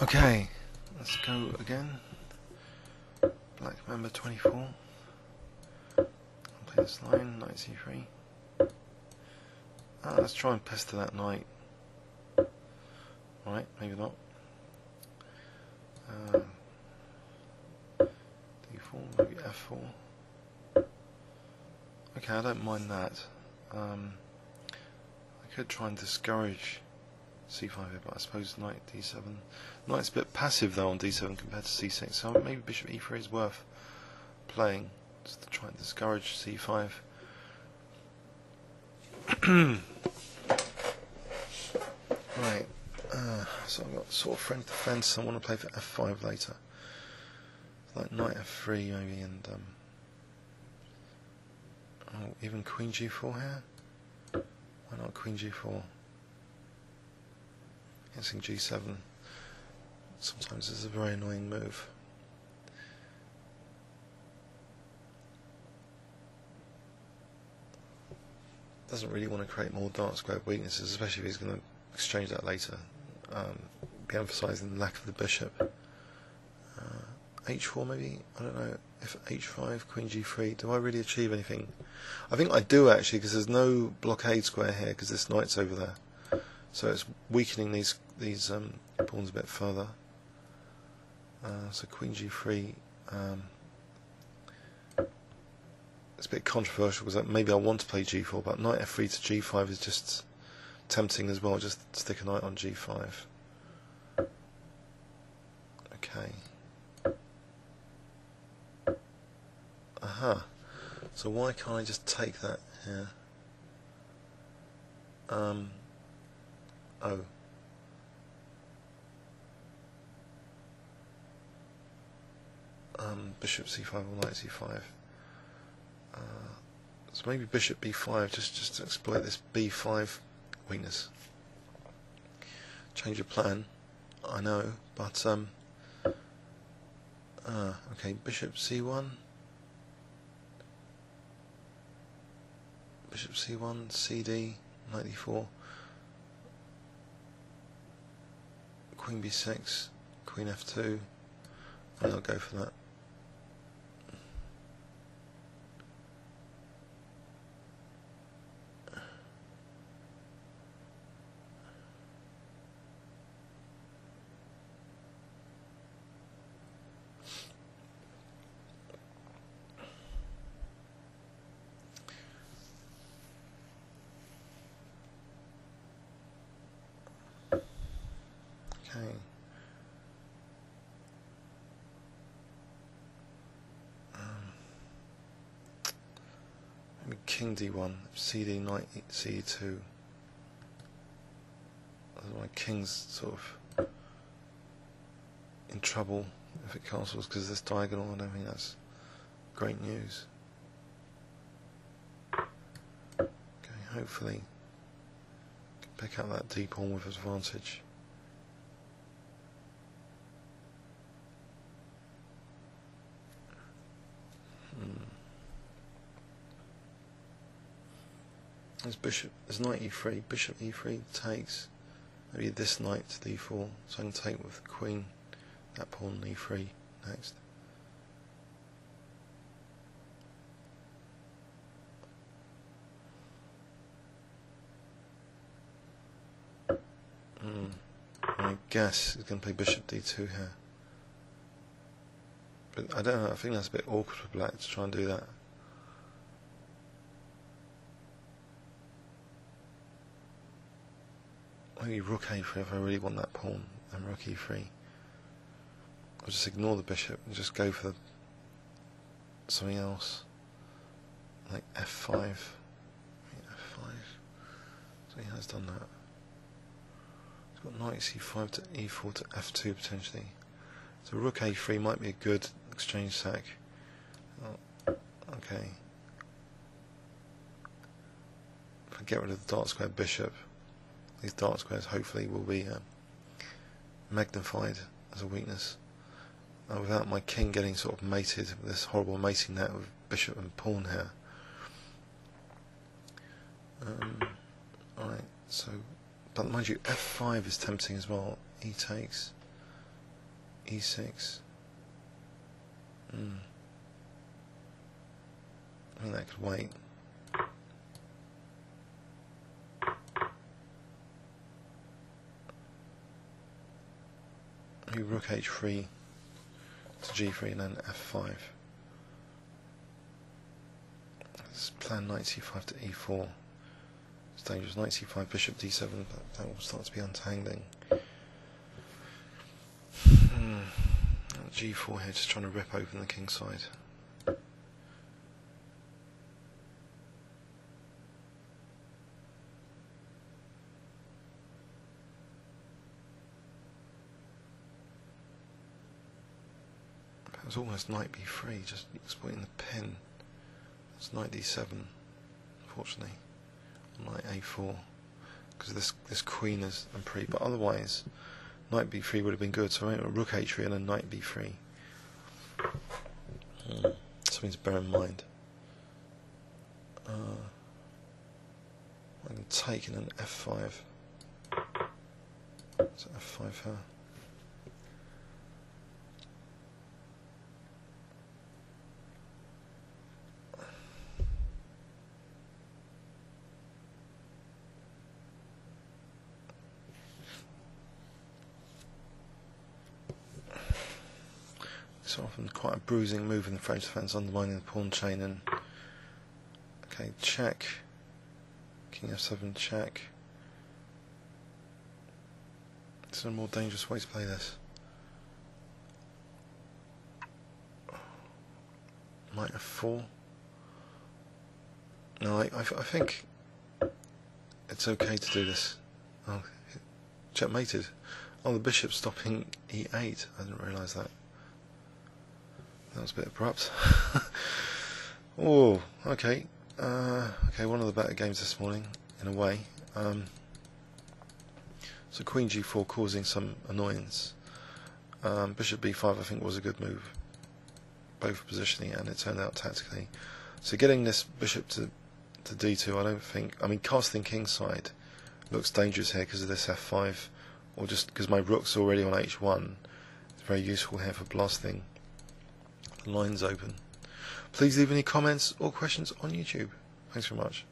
Okay, let's go again. BlackMamba24. I'll play this line, knight c3. Let's try and pester that knight. Right, maybe not. d4, maybe f4. Okay, I don't mind that. I could try and discourage c5 here, but I suppose knight d7. Knight's a bit passive though on d7 compared to c6, so maybe bishop e3 is worth playing just to try and discourage c5. Right, so I've got sort of friend defense. I want to play for f5 later, like knight f3 maybe, and even queen g4 here. Why not queen g4? Guessing g7 sometimes is a very annoying move. Doesn't really want to create more dark square weaknesses, especially if he's going to exchange that later. Be emphasising the lack of the bishop. h4 maybe? I don't know. If h5, queen g3, do I really achieve anything? I think I do actually, because there's no blockade square here, because this knight's over there. So it's weakening these pawns a bit further. So queen g3. It's a bit controversial because maybe I want to play g4, but knight f3 to g5 is just tempting as well. Just stick a knight on g5. Okay. Aha. So why can't I just take that here? Oh. Bishop c5 or knight c5. So maybe bishop b5 just to exploit this b5 weakness. Change of plan, I know, but okay, bishop c1. Bishop c1, cd, knight d4, queen b6, queen f2, and I'll go for that. Okay. Maybe king d1, cd, knight c2. My king's sort of in trouble if it castles because of this diagonal. I don't think that's great news. Okay, hopefully can pick up that d pawn with advantage. There's bishop, there's knight e3, bishop e3 takes, maybe this knight to d4, so I can take with the queen, that pawn e3 next. I guess he's going to play bishop d2 here. But I don't know, I think that's a bit awkward for black to try and do that. Maybe rook a3 if I really want that pawn, and rook e3. I'll just ignore the bishop and just go for something else, like f5. f5. So he has done that. He's got knight c5 to e4 to f2 potentially. So rook a3 might be a good exchange sack. Oh, okay. If I get rid of the dark square bishop, these dark squares hopefully will be magnified as a weakness without my king getting sort of mated with this horrible mating net with bishop and pawn here. Alright, so, but mind you, f5 is tempting as well. E takes, E6. I think that could wait. Maybe rook h3 to g3 and then f5. Let's plan knight c5 to e4. It's dangerous. Knight c5, bishop d7, but that will start to be untangling. G4 here, just trying to rip open the king side. That was almost knight b3, just exploiting the pin. It's knight d7, unfortunately. Knight a4, because this queen is pre, but otherwise knight b3 would have been good. So I went with rook h3 and then knight b3. Something to bear in mind. I can take in an f5. So f5 here. It's often quite a bruising move in the French defence, undermining the pawn chain. And okay, check. King f7, check. Is there a more dangerous way to play this? Knight f4. No, I think it's okay to do this. Oh, checkmated. Oh, the bishop's stopping e8. I didn't realise that. That was a bit abrupt. Oh, okay. Okay, one of the better games this morning, in a way. So Queen G4 causing some annoyance. Bishop B5 I think was a good move, both for positioning and it turned out tactically. So getting this bishop to D2, I don't think. I mean, casting kingside looks dangerous here because of this F5, or just because my rook's already on H1. It's very useful here for blasting. The line's open. Please leave any comments or questions on YouTube. Thanks very much.